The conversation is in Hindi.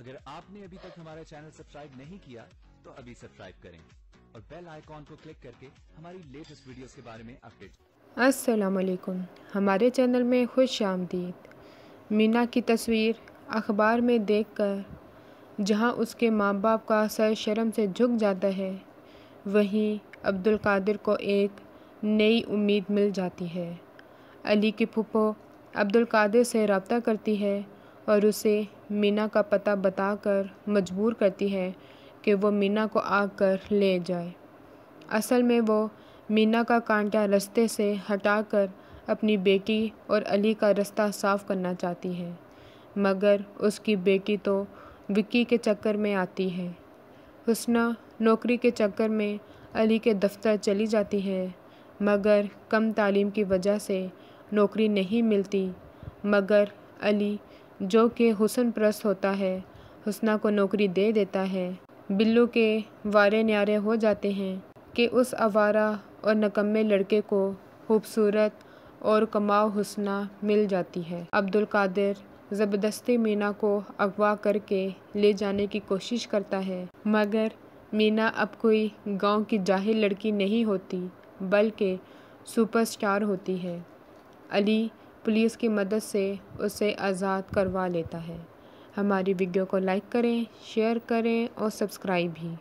अगर आपने अभी तक हमारा चैनल सब्सक्राइब नहीं किया तो अभी सब्सक्राइब करें और बेल आइकॉन को क्लिक करके हमारी लेटेस्ट वीडियोस के बारे में अपडेट। अस्सलाम वालेकुम, हमारे चैनल में खुश आमदीद। मीना की तस्वीर अखबार में देखकर जहां उसके माँ बाप का सर शर्म से झुक जाता है, वहीं अब्दुल कादिर को एक नई उम्मीद मिल जाती है। अली की फूफो अब्दुल कादिर से रब्ता करती है और उसे मीना का पता बताकर मजबूर करती है कि वो मीना को आकर ले जाए। असल में वो मीना का कांटा रास्ते से हटाकर अपनी बेटी और अली का रास्ता साफ़ करना चाहती है, मगर उसकी बेटी तो विक्की के चक्कर में आती है। हुस्ना नौकरी के चक्कर में अली के दफ्तर चली जाती है, मगर कम तालीम की वजह से नौकरी नहीं मिलती। मगर अली, जो कि हुस्न परस्त होता है, हुस्ना को नौकरी दे देता है। बिल्लू के वारे न्यारे हो जाते हैं कि उस आवारा और नकम्मे लड़के को खूबसूरत और कमाऊ हुस्ना मिल जाती है। अब्दुल कादिर ज़बरदस्ती मीना को अगवा करके ले जाने की कोशिश करता है, मगर मीना अब कोई गांव की जाहिल लड़की नहीं होती, बल्कि सुपरस्टार होती है। अली पुलिस की मदद से उसे आज़ाद करवा लेता है। हमारी वीडियो को लाइक करें, शेयर करें और सब्सक्राइब भी।